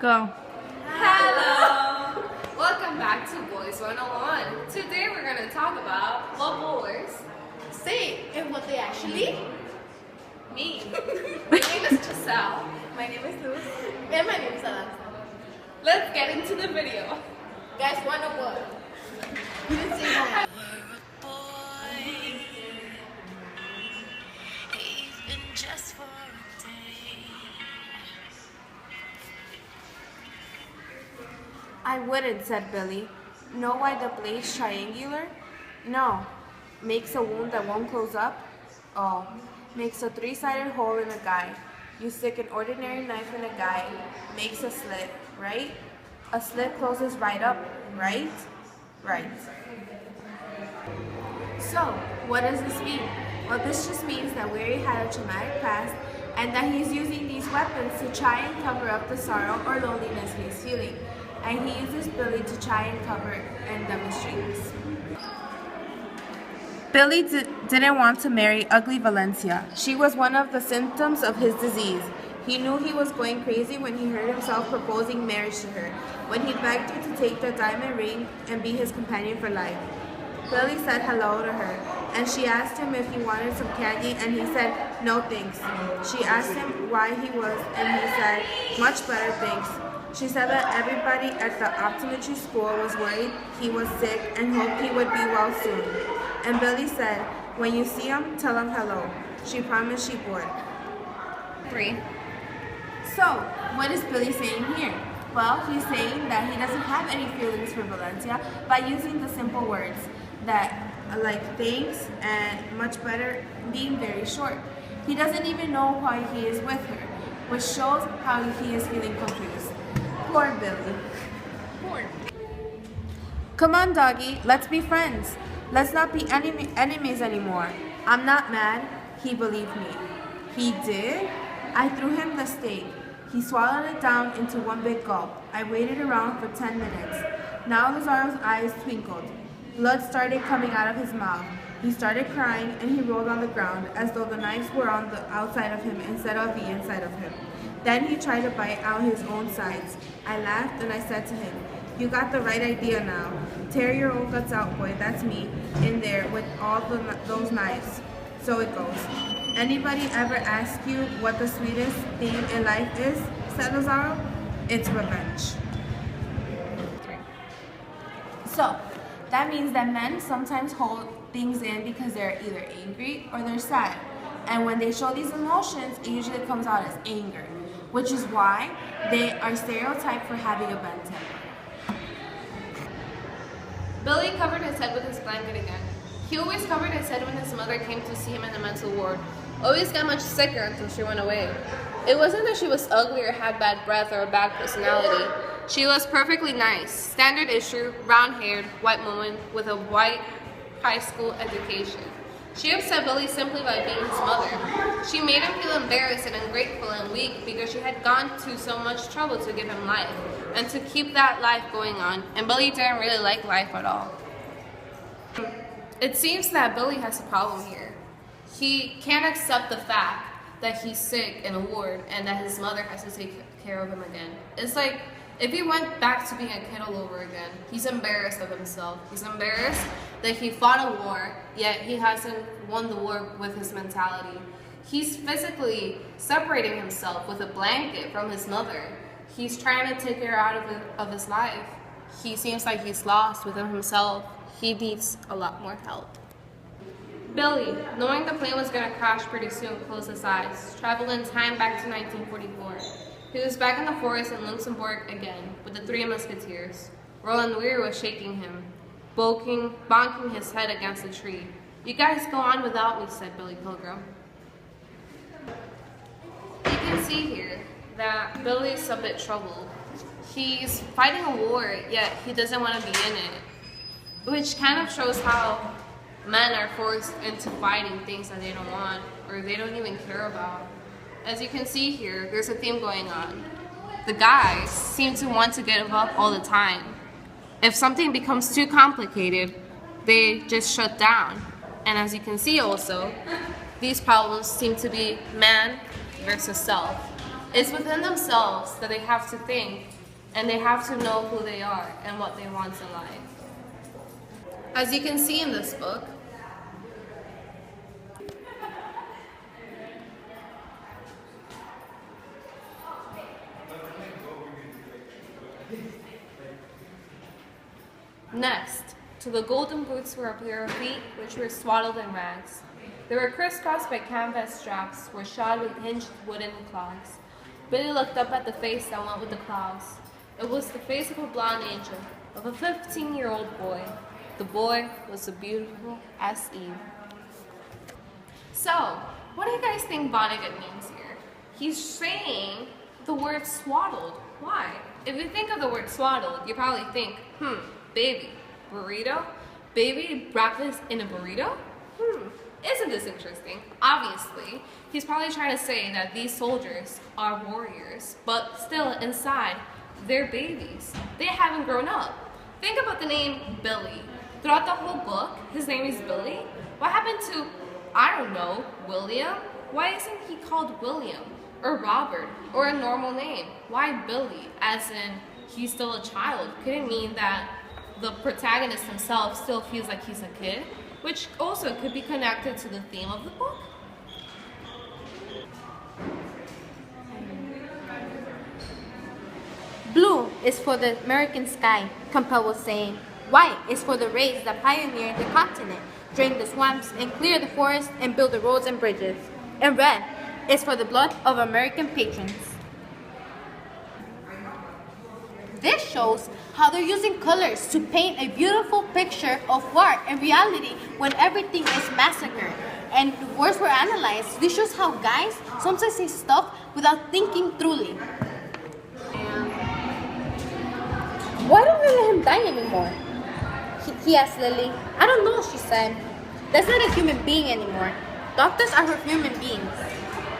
Go. Hello! Welcome back to Boys 101. Today we're going to talk about what boys Say and what they actually. mean. My name is Giselle. My name is Luz. And my name is Alanza. Let's get into the video. Guys, one of what? You didn't say that. I wouldn't, said Billy. Know why the blade's triangular? No. Makes a wound that won't close up? Oh. Makes a three-sided hole in a guy. You stick an ordinary knife in a guy. Makes a slit, right? A slit closes right up, right? Right. So, what does this mean? Well, this just means that Weary had a traumatic past and that he's using these weapons to try and cover up the sorrow or loneliness he's feeling. And he uses Billy to try and cover and demonstrate this. Billy didn't want to marry ugly Valencia. She was one of the symptoms of his disease. He knew he was going crazy when he heard himself proposing marriage to her, when he begged her to take the diamond ring and be his companion for life. Billy said hello to her, and she asked him if he wanted some candy, and he said, no thanks. She asked him why he was, and he said, much better, thanks. She said that everybody at the optometry school was worried he was sick and hoped he would be well soon. And Billy said, when you see him, tell him hello. She promised she would. 3. So, what is Billy saying here? Well, he's saying that he doesn't have any feelings for Valencia by using the simple words that like thanks and much better being very short. He doesn't even know why he is with her, which shows how he is feeling confused. Poor Billy. Porn. Come on, doggy, let's be friends. Let's not be enemies anymore. I'm not mad. He believed me. He did? I threw him the steak. He swallowed it down into one big gulp. I waited around for 10 minutes. Now Lazaro's eyes twinkled. Blood started coming out of his mouth. He started crying and he rolled on the ground as though the knives were on the outside of him instead of the inside of him. Then he tried to bite out his own sides. I laughed and I said to him, you got the right idea now. Tear your own guts out, boy, that's me, in there with all those knives. So it goes. Anybody ever ask you what the sweetest thing in life is? Said Lazaro. It's revenge. So, that means that men sometimes hold things in because they're either angry or they're sad. And when they show these emotions, it usually comes out as anger, which is why they are stereotyped for having a bad temper. Billy covered his head with his blanket again. He always covered his head when his mother came to see him in the mental ward. Always got much sicker until she went away. It wasn't that she was ugly or had bad breath or a bad personality. She was perfectly nice, standard issue, round-haired, white woman with a white high school education. She upset Billy simply by being his mother. She made him feel embarrassed and ungrateful and weak because she had gone to so much trouble to give him life and to keep that life going on, and Billy didn't really like life at all. It seems that Billy has a problem here. He can't accept the fact that he's sick in a ward and that his mother has to take care of him again. It's like if he went back to being a kid all over again. He's embarrassed of himself. He's embarrassed that he fought a war, yet he hasn't won the war with his mentality. He's physically separating himself with a blanket from his mother. He's trying to take her out of his life. He seems like he's lost within himself. He needs a lot more help. Billy, knowing the plane was going to crash pretty soon, closed his eyes, traveled in time back to 1944. He was back in the forest in Luxembourg again, with the Three Musketeers. Roland Weir was shaking him, bonking his head against a tree. You guys go on without me, said Billy Pilgrim. You can see here that Billy's a bit troubled. He's fighting a war, yet he doesn't want to be in it, which kind of shows how men are forced into fighting things that they don't want or they don't even care about. As you can see here, there's a theme going on. The guys seem to want to give up all the time. If something becomes too complicated, they just shut down. And as you can see also, these problems seem to be man versus self. It's within themselves that they have to think and they have to know who they are and what they want in life. As you can see in this book, next, to the golden boots were a pair of feet which were swaddled in rags. They were crisscrossed by canvas straps, were shod with hinged wooden clogs. Billy looked up at the face that went with the clouds. It was the face of a blonde angel, of a 15-year-old boy. The boy was as beautiful as Eve. So, what do you guys think Vonnegut means here? He's saying the word swaddled. Why? If you think of the word swaddled, you probably think, baby, burrito? Baby breakfast in a burrito? Isn't this interesting? Obviously, he's probably trying to say that these soldiers are warriors, but still inside, they're babies. They haven't grown up. Think about the name Billy. Throughout the whole book, his name is Billy. What happened to, I don't know, William? Why isn't he called William? Or Robert? Or a normal name? Why Billy? As in, he's still a child. Could it mean that the protagonist himself still feels like he's a kid? Which also could be connected to the theme of the book. Blue is for the American sky, Campbell was saying. White is for the race that pioneered the continent, drained the swamps, and cleared the forests, and built the roads and bridges. And red is for the blood of American patrons. This shows how they're using colors to paint a beautiful picture of war and reality when everything is massacred. And the words were analyzed. This shows how guys sometimes say stuff without thinking truly. Why don't we let him die anymore? He asked Lily. I don't know, she said. That's not a human being anymore. Doctors are for human beings.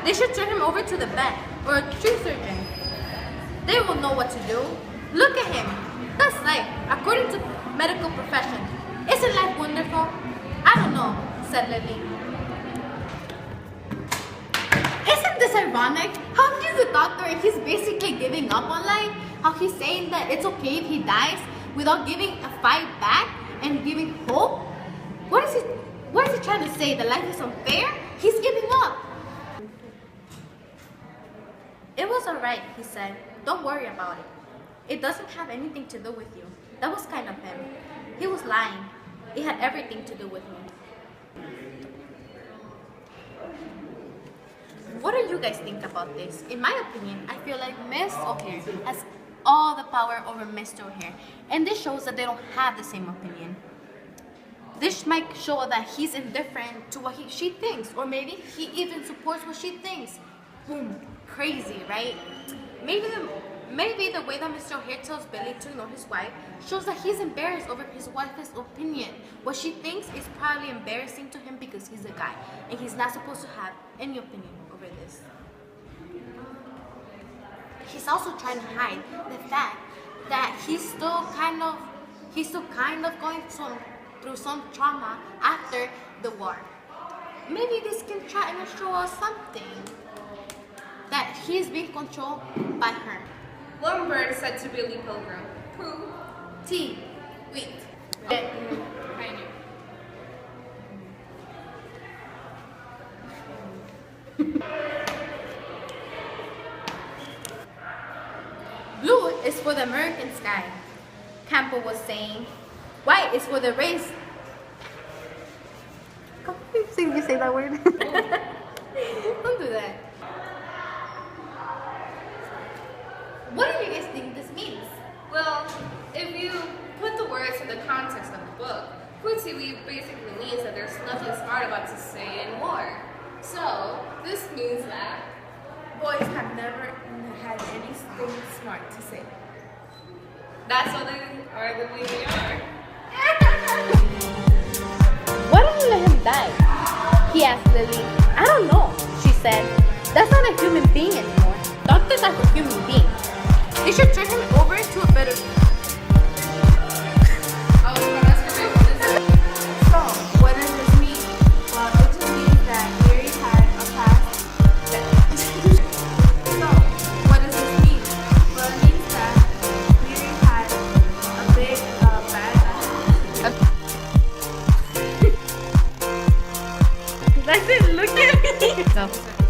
They should turn him over to the vet or a tree surgeon. They will know what to do. Look at him. That's life, according to medical profession. Isn't life wonderful? I don't know, said Lily. Isn't this ironic? How he's a doctor and he's basically giving up on life? How he's saying that it's okay if he dies without giving a fight back and giving hope? What is he trying to say? That life is unfair? He's giving up. It was alright, he said. Don't worry about it. It doesn't have anything to do with you. That was kind of him. He was lying. It had everything to do with me. What do you guys think about this? In my opinion, I feel like Miss O'Hare has all the power over Mr. O'Hare. And this shows that they don't have the same opinion. This might show that he's indifferent to what she thinks. Or maybe he even supports what she thinks. Boom. Crazy, right? Maybe the way that Mr. O'Hare tells Billy to ignore his wife shows that he's embarrassed over his wife's opinion. What she thinks is probably embarrassing to him because he's a guy and he's not supposed to have any opinion over this. He's also trying to hide the fact that he's still kind of going through some trauma after the war. Maybe this can try and show us something that he's being controlled by her. One bird said to Billy Pilgrim, "Pooh, Tea, wheat. pioneer." Blue is for the American sky, Campbell was saying. White is for the race. Come on, you say that word. Don't do that. What do you guys think this means? Well, if you put the words in the context of the book, Putiwi basically means that there's nothing smart about to say in war. So, this means that Boys have never had anything smart to say. that's why they are the way they are. Why don't you let him die? He asked Lily. I don't know, she said. That's not a human being anymore. Doctors are for human beings. They should turn him over to a better... So, what does this mean? Well, it just means that Harry had a past. So, Like, look at me. Go.